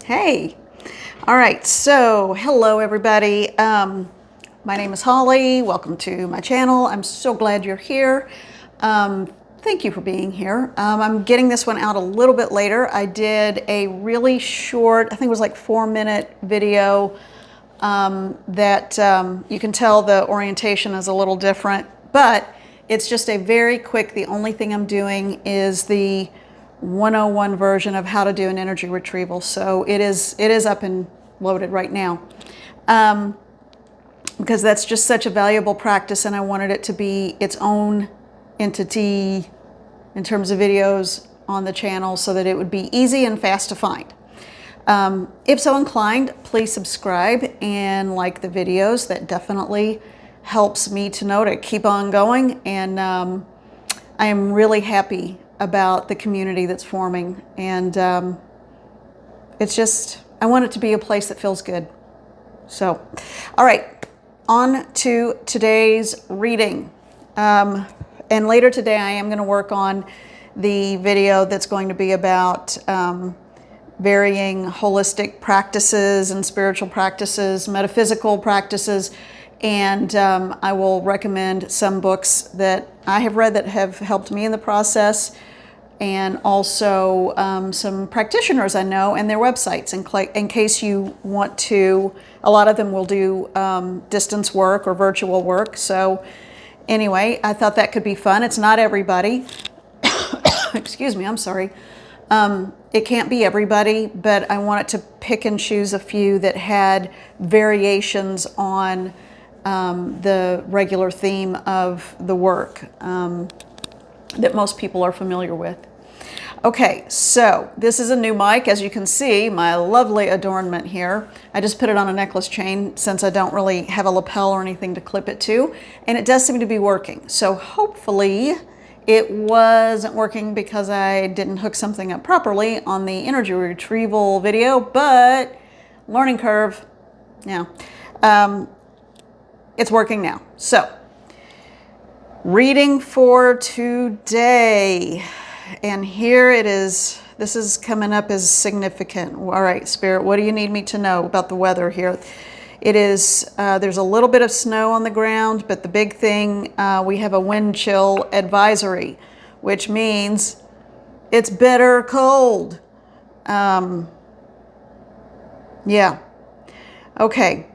Hey. All right, so hello everybody. My name is Holly. Welcome to my channel. I'm so glad you're here. Thank you for being here. I'm getting this one out a little bit later. I did a really short, I think it was like 4-minute video that you can tell the orientation is a little different, but it's just a very quick, the only thing I'm doing is the 101 version of how to do an energy retrieval. So it is up and loaded right now because that's just such a valuable practice, and I wanted it to be its own entity in terms of videos on the channel so that it would be easy and fast to find. If so inclined, please subscribe and like the videos. That definitely helps me to know to keep on going, and I am really happy about the community that's forming, and it's just, I want it to be a place that feels good. So, all right, on to today's reading. And later today I am going to work on the video that's going to be about varying holistic practices and spiritual practices, metaphysical practices, and I will recommend some books that I have read that have helped me in the process, and also some practitioners I know and their websites in case you want to. A lot of them will do distance work or virtual work. So anyway, I thought that could be fun. It's not everybody. Excuse me, I'm sorry. It can't be everybody, but I wanted to pick and choose a few that had variations on the regular theme of the work that most people are familiar with. Okay, so this is a new mic. As you can see, my lovely adornment here. I just put it on a necklace chain since I don't really have a lapel or anything to clip it to, and it does seem to be working. So hopefully it wasn't working because I didn't hook something up properly on the energy retrieval video, but learning curve, yeah. It's working now. So, reading for today, and here it is. This is coming up as significant. All right, Spirit, what do you need me to know about the weather here? It is, there's a little bit of snow on the ground, but the big thing, we have a wind chill advisory, which means it's bitter cold. Yeah. Okay.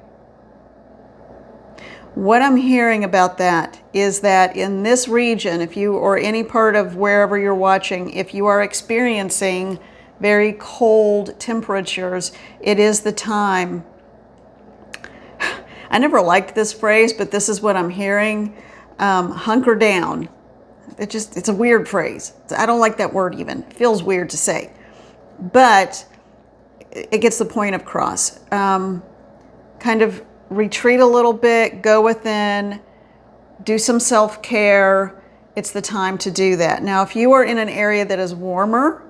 What I'm hearing about that is that in this region, if you, or any part of wherever you're watching, if you are experiencing very cold temperatures, it is the time. I never liked this phrase, but this is what I'm hearing. Hunker down. It's a weird phrase. I don't like that word even. It feels weird to say. But it gets the point across. Kind of retreat a little bit, go within, do some self-care. It's the time to do that. Now, if you are in an area that is warmer,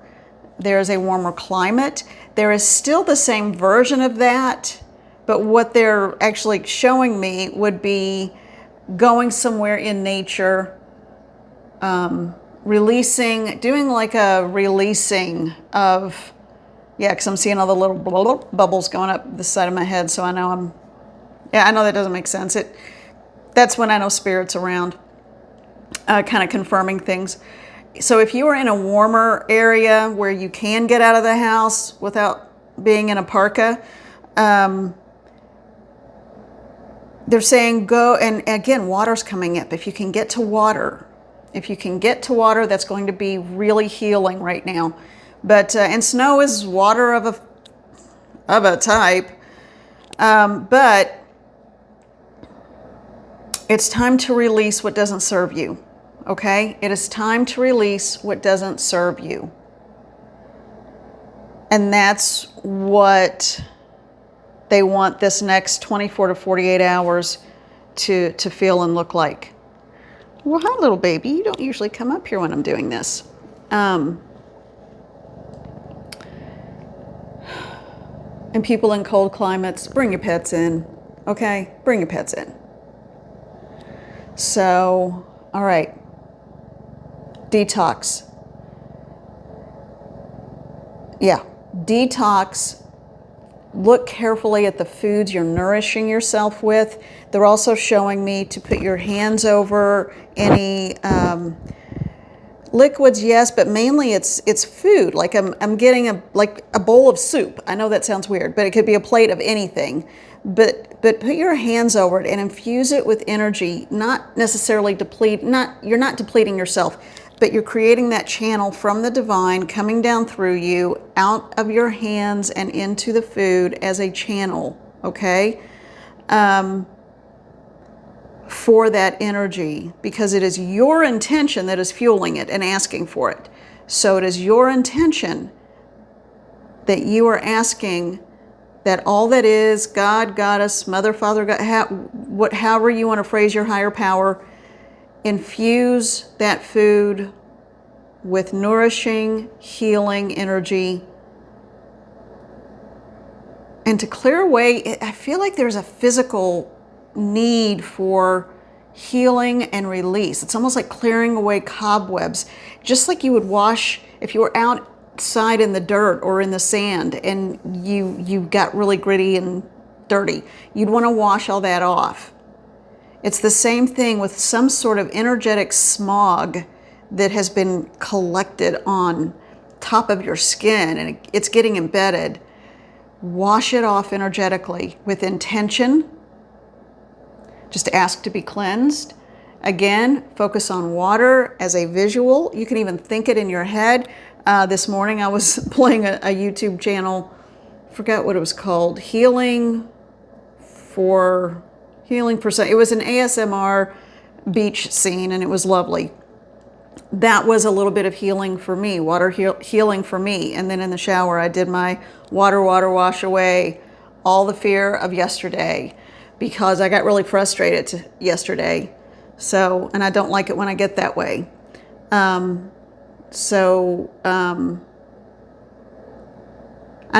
there is a warmer climate, there is still the same version of that, but what they're actually showing me would be going somewhere in nature, releasing, doing like a releasing of, yeah, because I'm seeing all the little bubbles going up the side of my head, so I know yeah, I know that doesn't make sense. That's when I know Spirit's around, kind of confirming things. So if you are in a warmer area where you can get out of the house without being in a parka, they're saying go, and again, water's coming up. If you can get to water, that's going to be really healing right now. But, and snow is water of a type, but it's time to release what doesn't serve you, okay? It is time to release what doesn't serve you. And that's what they want this next 24 to 48 hours to feel and look like. Well, hi, little baby. You don't usually come up here when I'm doing this. And people in cold climates, bring your pets in, okay? Bring your pets in. So, all right, detox. Yeah, detox look carefully at the foods you're nourishing yourself with. They're also showing me to put your hands over any liquids, yes, but mainly it's food. Like I'm getting a bowl of soup. I know that sounds weird, but it could be a plate of anything. But put your hands over it and infuse it with energy, not necessarily you're not depleting yourself, but you're creating that channel from the divine coming down through you, out of your hands and into the food as a channel, okay? For that energy, because it is your intention that is fueling it and asking for it. So it is your intention that you are asking that all that is, God, Goddess, Mother, Father, God, however you want to phrase your higher power, infuse that food with nourishing, healing energy. And to clear away, I feel like there's a physical need for healing and release. It's almost like clearing away cobwebs, just like you would wash if you were outside in the dirt or in the sand and you got really gritty and dirty. You'd want to wash all that off. It's the same thing with some sort of energetic smog that has been collected on top of your skin and it's getting embedded. Wash it off energetically with intention. Just ask to be cleansed. Again, focus on water as a visual. You can even think it in your head. This morning I was playing a YouTube channel, forgot what it was called, Healing for it was an ASMR beach scene and it was lovely. That was a little bit of healing for me, healing for me. And then in the shower I did my water wash away all the fear of yesterday, because I got really frustrated yesterday. So, and I don't like it when I get that way. I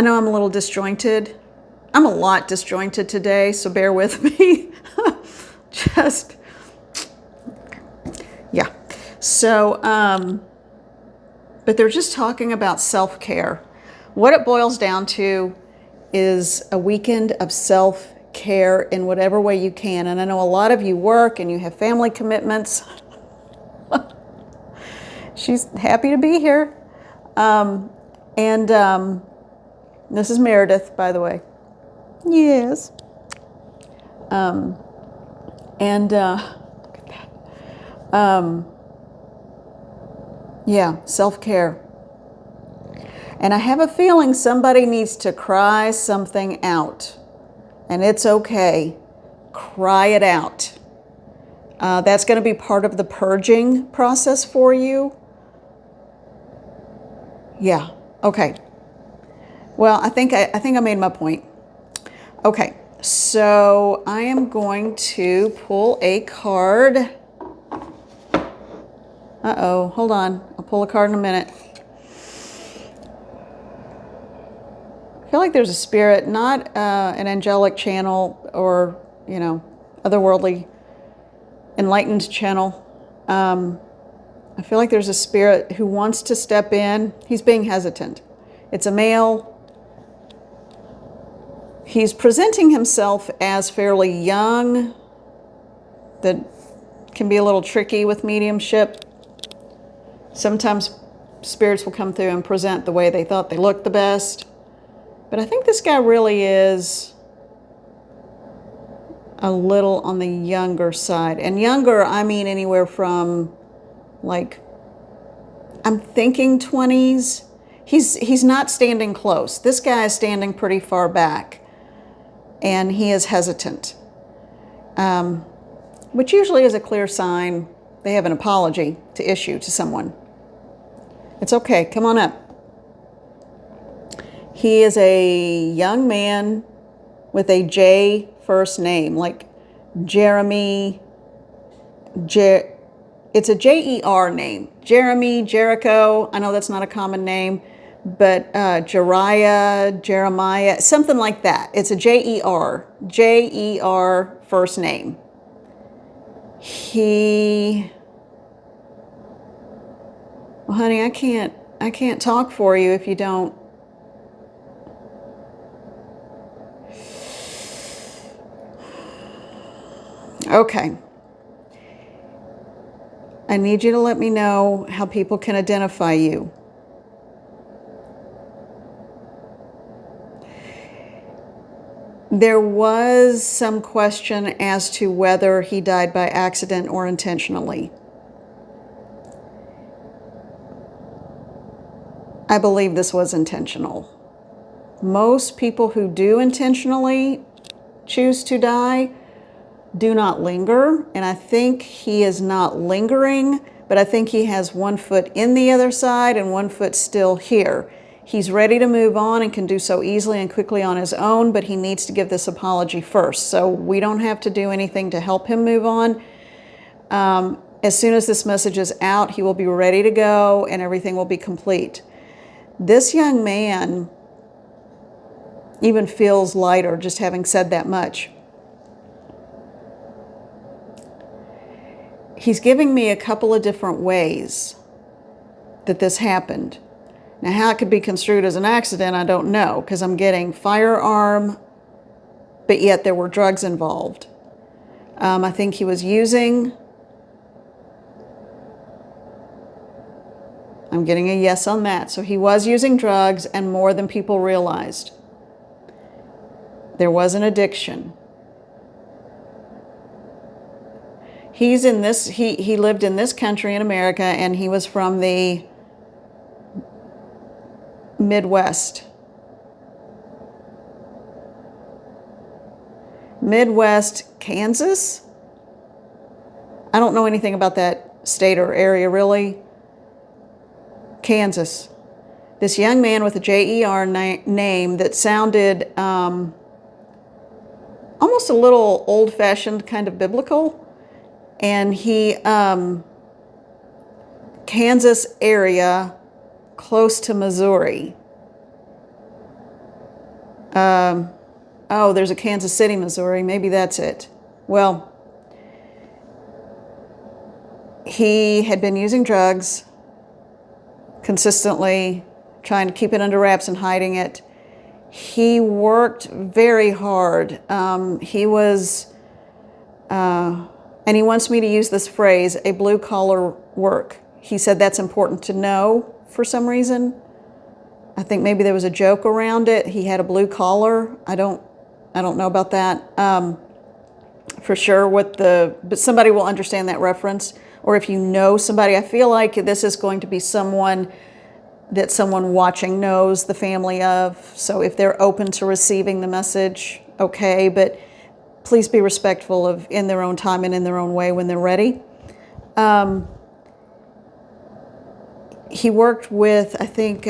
know I'm a little disjointed. I'm a lot disjointed today, so bear with me. Just, yeah. So, but they're just talking about self-care. What it boils down to is a weekend of self-care in whatever way you can. And I know a lot of you work and you have family commitments. She's happy to be here. This is Meredith, by the way. Yes. Look at that. Yeah, self-care. And I have a feeling somebody needs to cry something out. And it's okay. Cry it out. That's going to be part of the purging process for you. Yeah, okay. Well, I think I made my point. Okay, so I am going to pull a card. Uh-oh, hold on. I'll pull a card in a minute. I feel like there's a spirit, not an angelic channel or, otherworldly enlightened channel. I feel like there's a spirit who wants to step in. He's being hesitant. It's a male. He's presenting himself as fairly young. That can be a little tricky with mediumship. Sometimes spirits will come through and present the way they thought they looked the best. But I think this guy really is a little on the younger side. And younger, I mean anywhere from, like, I'm thinking 20s. He's not standing close. This guy is standing pretty far back. And he is hesitant. Which usually is a clear sign they have an apology to issue to someone. It's okay, come on up. He is a young man with a J first name, like Jeremy. It's a J-E-R name. Jeremy, Jericho. I know that's not a common name, but Jeremiah, something like that. It's a J-E-R first name. Well, honey, I can't talk for you if you don't. Okay. I need you to let me know how people can identify you. There was some question as to whether he died by accident or intentionally. I believe this was intentional. Most people who do intentionally choose to die do not linger, and I think he is not lingering, but I think he has one foot in the other side and one foot still here. He's ready to move on and can do so easily and quickly on his own, but he needs to give this apology first. So we don't have to do anything to help him move on. As soon as this message is out, he will be ready to go and everything will be complete. This young man even feels lighter just having said that much. He's giving me a couple of different ways that this happened. Now, how it could be construed as an accident, I don't know, because I'm getting firearm, but yet there were drugs involved. I think he was using, I'm getting a yes on that. So he was using drugs and more than people realized. There was an addiction. He's in this, he lived in this country in America, and he was from the Midwest. Midwest, Kansas? I don't know anything about that state or area really. Kansas. This young man with a J-E-R name that sounded almost a little old-fashioned, kind of biblical. And he, Kansas area, close to Missouri. Oh, there's a Kansas City, Missouri. Maybe that's it. Well, he had been using drugs consistently, trying to keep it under wraps and hiding it. He worked very hard. He was... and he wants me to use this phrase, a blue-collar work. He said that's important to know for some reason. I think maybe there was a joke around it. He had a blue collar. I don't know about that for sure. But somebody will understand that reference. Or if you know somebody, I feel like this is going to be someone that someone watching knows the family of. So if they're open to receiving the message, okay. But please be respectful of in their own time and in their own way when they're ready. He worked with, I think,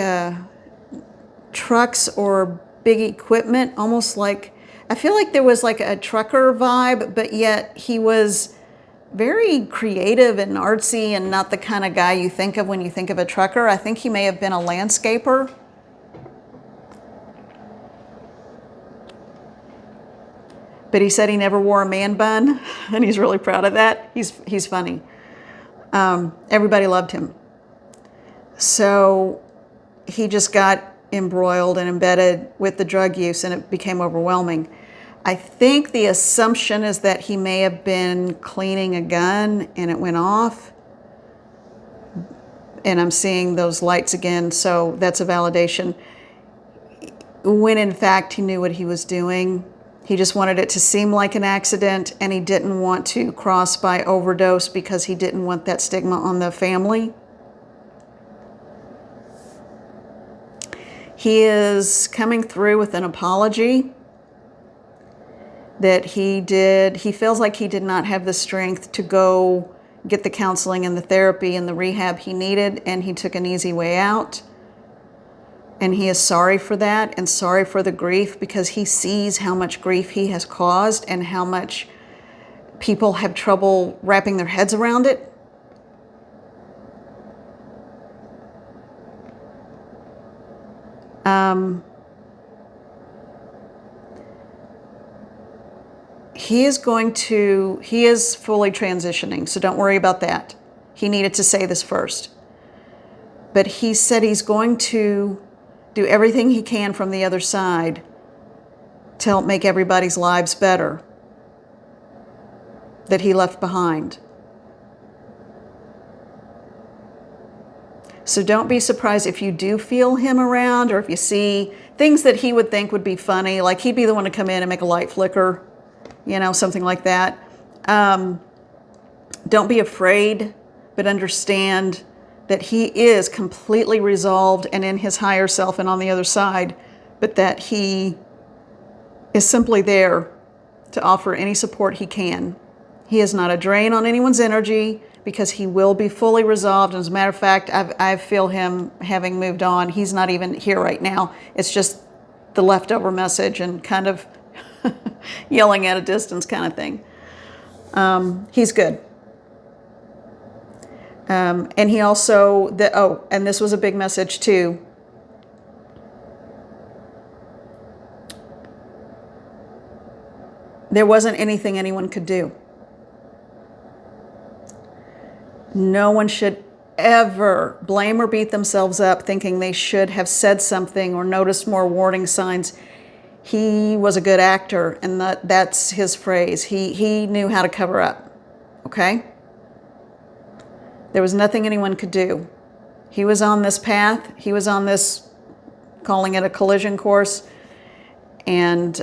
trucks or big equipment, almost like, I feel like there was like a trucker vibe, but yet he was very creative and artsy and not the kind of guy you think of when you think of a trucker. I think he may have been a landscaper. But he said he never wore a man bun, and he's really proud of that. He's funny. Everybody loved him. So he just got embroiled and embedded with the drug use, and it became overwhelming. I think the assumption is that he may have been cleaning a gun and it went off. And I'm seeing those lights again, so that's a validation. When in fact he knew what he was doing. He just wanted it to seem like an accident, and he didn't want to cross by overdose because he didn't want that stigma on the family. He is coming through with an apology that he feels like he did not have the strength to go get the counseling and the therapy and the rehab he needed, and he took an easy way out. And he is sorry for that and sorry for the grief, because he sees how much grief he has caused and how much people have trouble wrapping their heads around it. He is fully transitioning, so don't worry about that. He needed to say this first. But he said he's going to do everything he can from the other side to help make everybody's lives better. that he left behind. So don't be surprised if you do feel him around, or if you see things that he would think would be funny, like he'd be the one to come in and make a light flicker, you know, something like that. Don't be afraid, but understand that he is completely resolved and in his higher self and on the other side, but that he is simply there to offer any support he can. He is not a drain on anyone's energy, because he will be fully resolved. As a matter of fact, I feel him having moved on. He's not even here right now. It's just the leftover message and kind of yelling at a distance kind of thing. He's good. And he also, and this was a big message too. There wasn't anything anyone could do. No one should ever blame or beat themselves up thinking they should have said something or noticed more warning signs. He was a good actor, and that's his phrase. He knew how to cover up, okay? There was nothing anyone could do. He was on this path. He was on this, calling it a collision course, and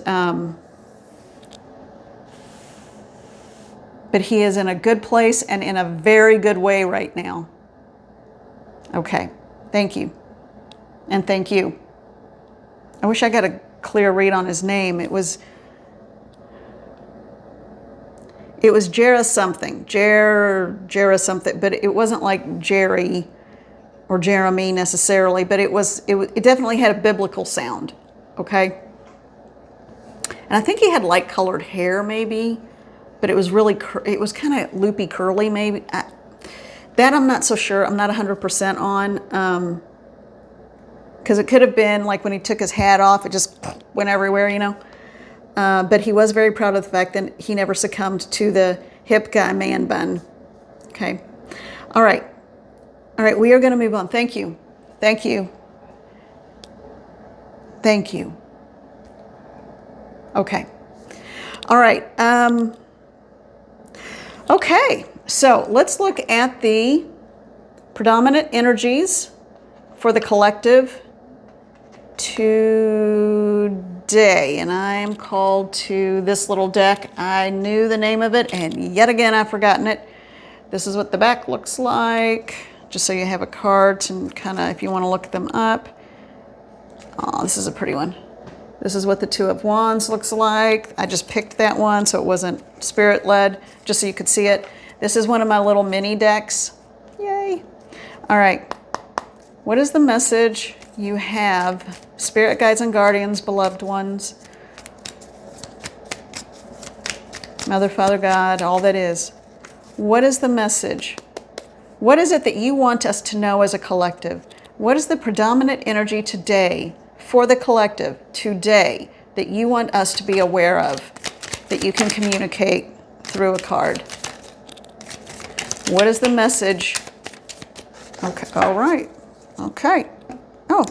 but he is in a good place and in a very good way right now. Okay, thank you. And thank you. I wish I got a clear read on his name. It was Jera something, Jera something, but it wasn't like Jerry or Jeremy necessarily, but it definitely had a biblical sound, okay? And I think he had light colored hair maybe, but it was it was kind of loopy curly maybe. That I'm not so sure. I'm not 100% on, because it could have been like when he took his hat off, it just went everywhere, you know. But he was very proud of the fact that he never succumbed to the hip guy man bun. Okay. All right. All right. We are going to move on. Thank you. Thank you. Thank you. Okay. All right. Okay. So let's look at the predominant energies for the collective today. And I am called to this little deck. I knew the name of it, and yet again I've forgotten it. This is what the back looks like, just so you have a card and kind of, if you want to look them up. Oh, this is a pretty one. This is what the Two of Wands looks like. I just picked that one so it wasn't spirit-led, just so you could see it. This is one of my little mini decks. Yay. All right. What is the message you have? Spirit guides and guardians, beloved ones. Mother, Father, God, all that is. What is the message? What is it that you want us to know as a collective? What is the predominant energy today for the collective today that you want us to be aware of, that you can communicate through a card? What is the message? Okay, all right. Okay. Oh,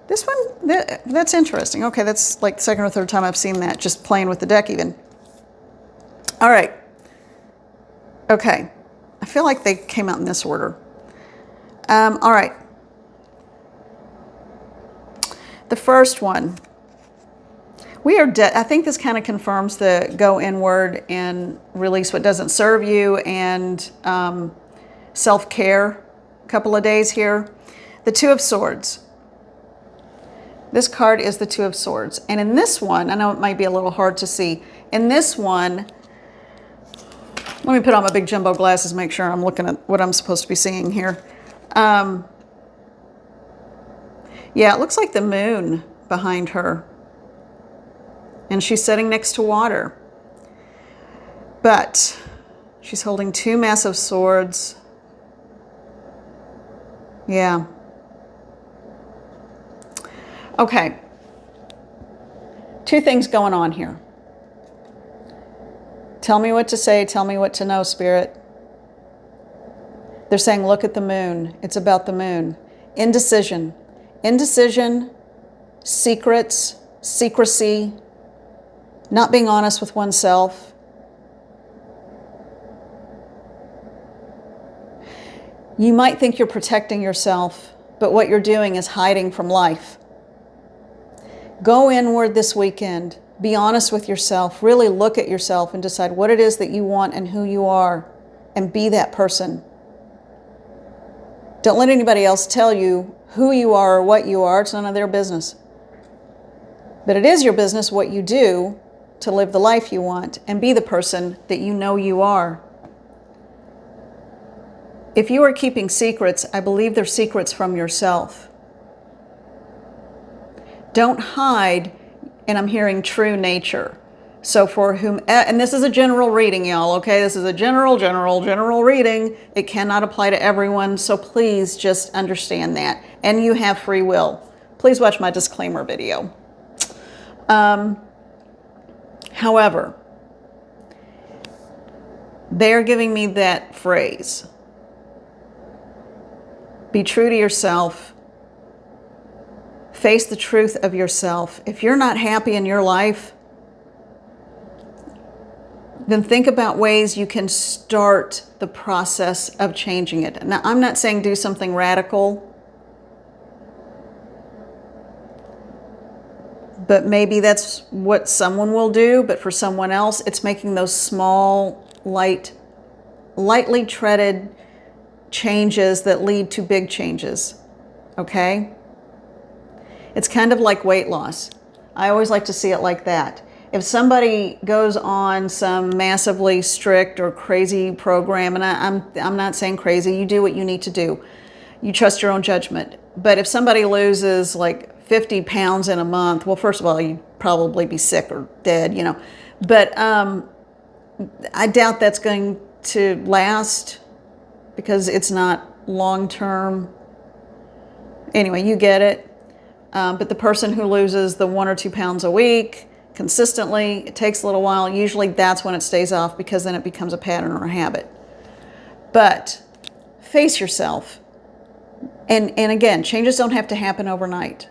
this one, that's interesting. Okay, that's like the second or third time I've seen that, just playing with the deck even. All right. Okay. I feel like they came out in this order. All right. The first one. We are I think this kind of confirms the go inward and release what doesn't serve you, and self-care a couple of days here. The Two of Swords. This card is the Two of Swords. And in this one, I know it might be a little hard to see. In this one, let me put on my big jumbo glasses, make sure I'm looking at what I'm supposed to be seeing here. Yeah, it looks like the moon behind her. And she's sitting next to water. But she's holding two massive swords. Yeah. Okay. Two things going on here. Tell me what to say, tell me what to know, Spirit. They're saying, look at the moon. It's about the moon. Indecision. Indecision, secrets, secrecy, not being honest with oneself. You might think you're protecting yourself, but what you're doing is hiding from life. Go inward this weekend. Be honest with yourself. Really look at yourself and decide what it is that you want and who you are, and be that person. Don't let anybody else tell you who you are or what you are. It's none of their business. But it is your business what you do to live the life you want and be the person that you know you are. If you are keeping secrets, I believe they're secrets from yourself. Don't hide, and I'm hearing true nature. So for whom, and this is a general reading, y'all, okay? This is a general reading. It cannot apply to everyone, so please just understand that. And you have free will. Please watch my disclaimer video. However, they're giving me that phrase. Be true to yourself. Face the truth of yourself. If you're not happy in your life, then think about ways you can start the process of changing it. Now, I'm not saying do something radical, but maybe that's what someone will do. But for someone else, it's making those small, lightly treaded changes that lead to big changes, okay? It's kind of like weight loss. I always like to see it like that. If somebody goes on some massively strict or crazy program, and I'm not saying crazy, you do what you need to do. You trust your own judgment. But if somebody loses like 50 pounds in a month, well, first of all, you'd probably be sick or dead, you know. But I doubt that's going to last because it's not long-term. Anyway, you get it. But the person who loses the 1 or 2 pounds a week consistently, it takes a little while. Usually that's when it stays off, because then it becomes a pattern or a habit. But face yourself. And again, changes don't have to happen overnight.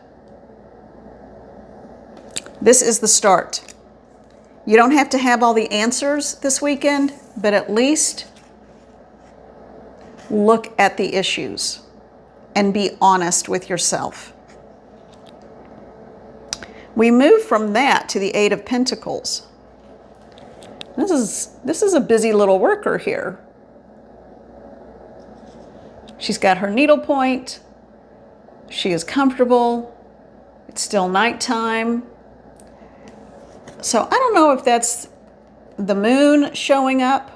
This is the start. You don't have to have all the answers this weekend, but at least look at the issues and be honest with yourself. We move from that to the Eight of Pentacles. This is a busy little worker here. She's got her needlepoint. She is comfortable. It's still nighttime. So I don't know if that's the moon showing up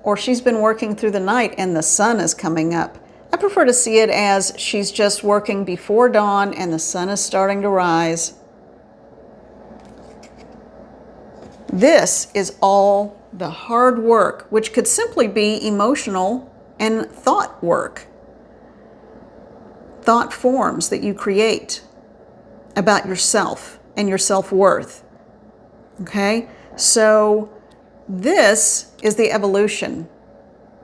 or she's been working through the night and the sun is coming up. I prefer to see it as she's just working before dawn and the sun is starting to rise. This is all the hard work, which could simply be emotional and thought work. Thought forms that you create about yourself and your self-worth. Okay? So this is the evolution.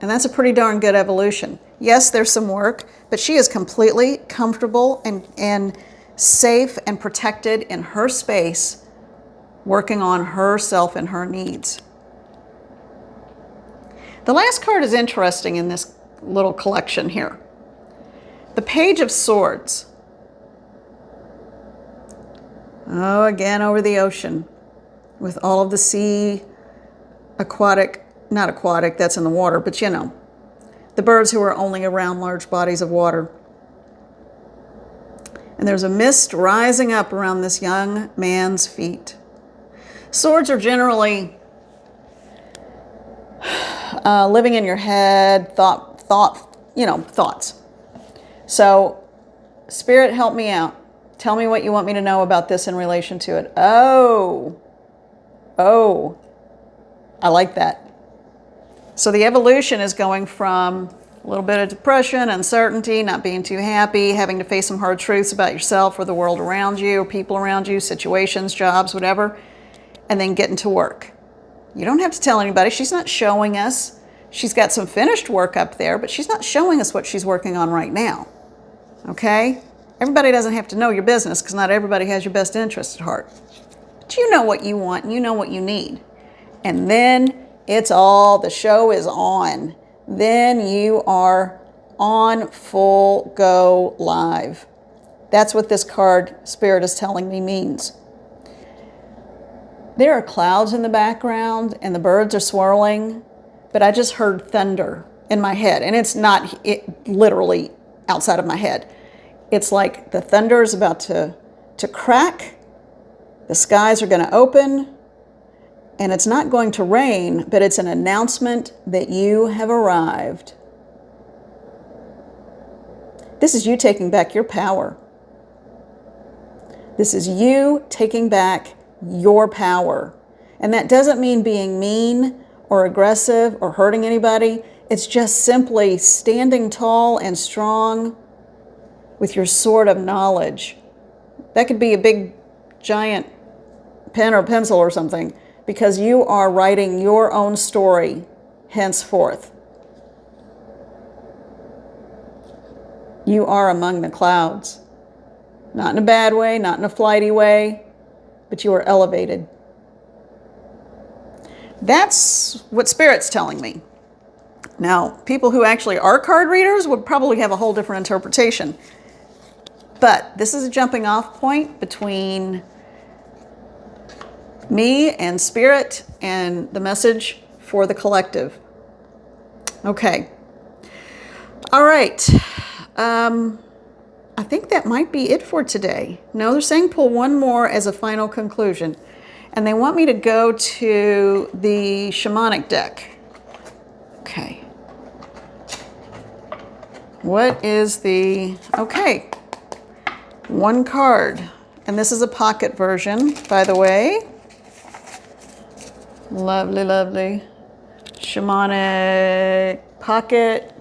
And that's a pretty darn good evolution. Yes, there's some work, but she is completely comfortable and safe and protected in her space, working on herself and her needs. The last card is interesting in this little collection here. The Page of Swords. Oh, again over the ocean with all of the sea, not aquatic, that's in the water, but you know, the birds who are only around large bodies of water. And there's a mist rising up around this young man's feet. Swords are generally living in your head, thoughts. So, Spirit, help me out. Tell me what you want me to know about this in relation to it. Oh, I like that. So the evolution is going from a little bit of depression, uncertainty, not being too happy, having to face some hard truths about yourself or the world around you or people around you, situations, jobs, whatever, and then getting to work. You don't have to tell anybody. She's not showing us. She's got some finished work up there, but she's not showing us what she's working on right now. Okay? Everybody doesn't have to know your business because not everybody has your best interest at heart. But you know what you want and you know what you need. And then the show is on. Then you are on full go live. That's what this card, Spirit is telling me, means. There are clouds in the background and the birds are swirling, but I just heard thunder in my head. And it's not literally outside of my head. It's like the thunder is about to crack, the skies are going to open, and it's not going to rain, but it's an announcement that you have arrived. This is you taking back your power. This is you taking back your power. And that doesn't mean being mean or aggressive or hurting anybody. It's just simply standing tall and strong with your sword of knowledge. That could be a big, giant pen or pencil or something, because you are writing your own story henceforth. You are among the clouds. Not in a bad way, not in a flighty way, but you are elevated. That's what Spirit's telling me. Now, people who actually are card readers would probably have a whole different interpretation. But this is a jumping off point between me and Spirit and the message for the collective. Okay. All right. I think that might be it for today. No, they're saying pull one more as a final conclusion. And they want me to go to the shamanic deck. Okay. What is the... Okay. One card. And this is a pocket version, by the way. Lovely, lovely. Shamanic pocket.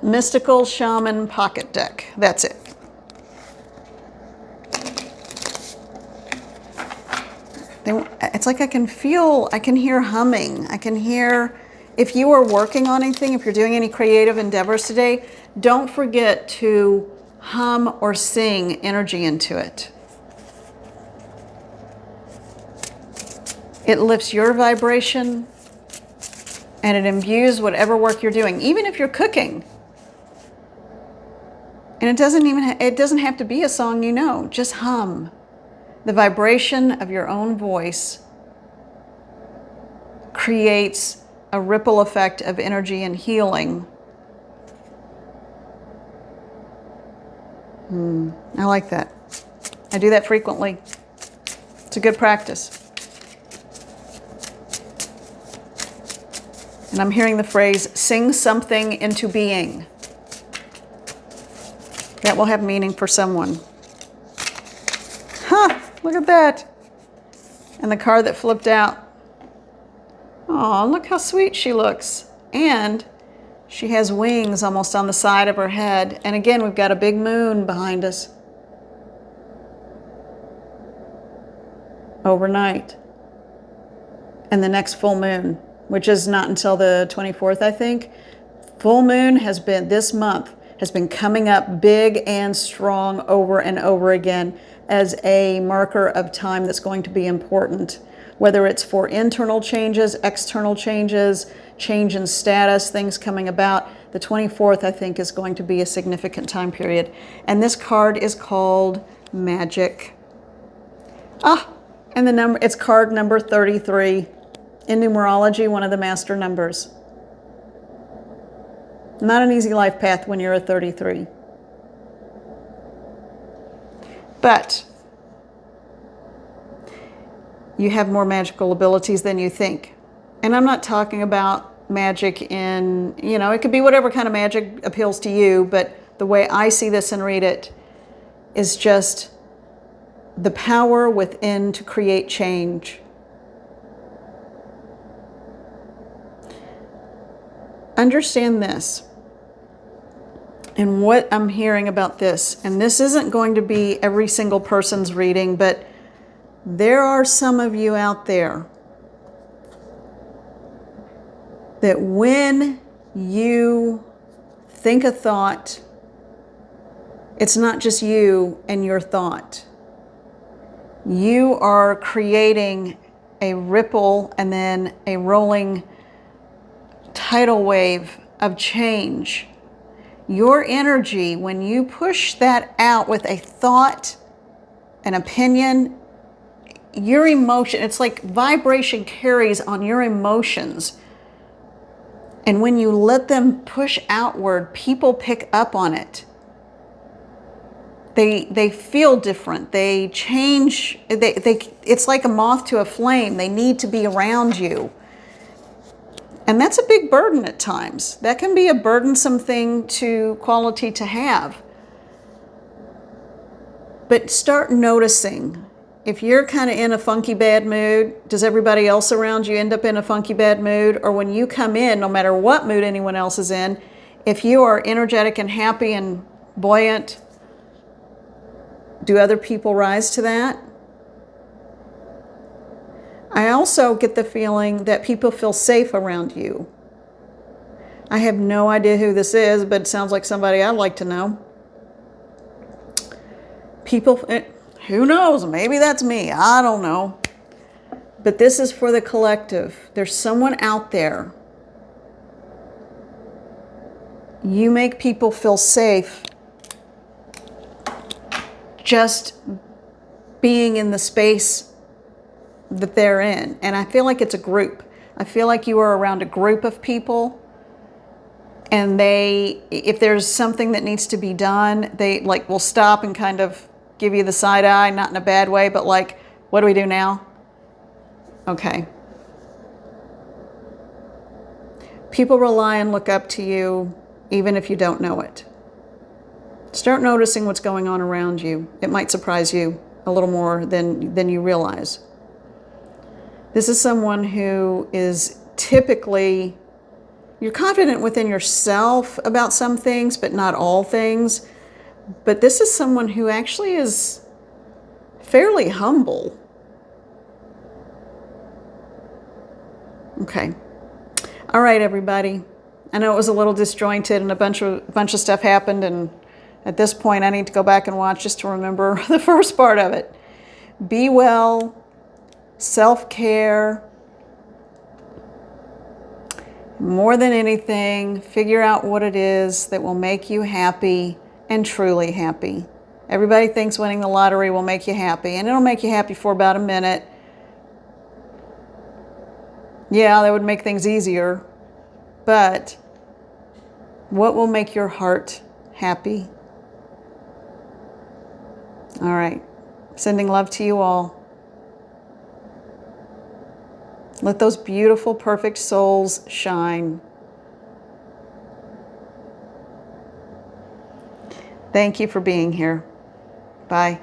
Mystical Shaman pocket deck. That's it. It's like I can hear humming. I can hear, if you are working on anything, if you're doing any creative endeavors today, don't forget to hum or sing energy into it. It lifts your vibration and it imbues whatever work you're doing, even if you're cooking. And it doesn't have to be a song you know, just hum. The vibration of your own voice creates a ripple effect of energy and healing. I like that. I do that frequently. It's a good practice. And I'm hearing the phrase, sing something into being. That will have meaning for someone. Huh, look at that. And the card that flipped out. Oh, look how sweet she looks. And she has wings almost on the side of her head. And again, we've got a big moon behind us. Overnight. And the next full moon, which is not until the 24th, I think. Full moon this month has been coming up big and strong over and over again as a marker of time that's going to be important, whether it's for internal changes, external changes, change in status, things coming about. The 24th, I think, is going to be a significant time period. And this card is called Magic. And it's card number 33. In numerology, one of the master numbers. Not an easy life path when you're a 33. But you have more magical abilities than you think. And I'm not talking about magic in, it could be whatever kind of magic appeals to you, but the way I see this and read it is just the power within to create change. Understand this, and what I'm hearing about this, and this isn't going to be every single person's reading, but there are some of you out there that when you think a thought, it's not just you and your thought. You are creating a ripple and then a rolling tidal wave of change. Your energy, when you push that out with a thought, an opinion, your emotion, it's like vibration carries on your emotions. And when you let them push outward, people pick up on it. They feel different. They change. It's like a moth to a flame. They need to be around you. And that's a big burden at times. That can be a burdensome quality to have. But start noticing. If you're kind of in a funky bad mood, does everybody else around you end up in a funky bad mood? Or when you come in, no matter what mood anyone else is in, if you are energetic and happy and buoyant, do other people rise to that? I also get the feeling that people feel safe around you. I have no idea who this is, but it sounds like somebody I'd like to know. People, who knows? Maybe that's me. I don't know. But this is for the collective. There's someone out there. You make people feel safe just being in the space that they're in. And I feel like it's a group. I feel like you are around a group of people, and if there's something that needs to be done, they will stop and kind of give you the side eye, not in a bad way, but like, what do we do now? Okay. People rely and look up to you even if you don't know it. Start noticing what's going on around you. It might surprise you a little more than you realize. This is someone who is typically, you're confident within yourself about some things, but not all things. But this is someone who actually is fairly humble. Okay. All right, everybody. I know it was a little disjointed and a bunch of stuff happened, and at this point I need to go back and watch just to remember the first part of it. Be well, self-care. More than anything, figure out what it is that will make you happy and truly happy. Everybody thinks winning the lottery will make you happy, and it'll make you happy for about a minute. Yeah, that would make things easier, but what will make your heart happy? All right, sending love to you all. Let those beautiful, perfect souls shine. Thank you for being here. Bye.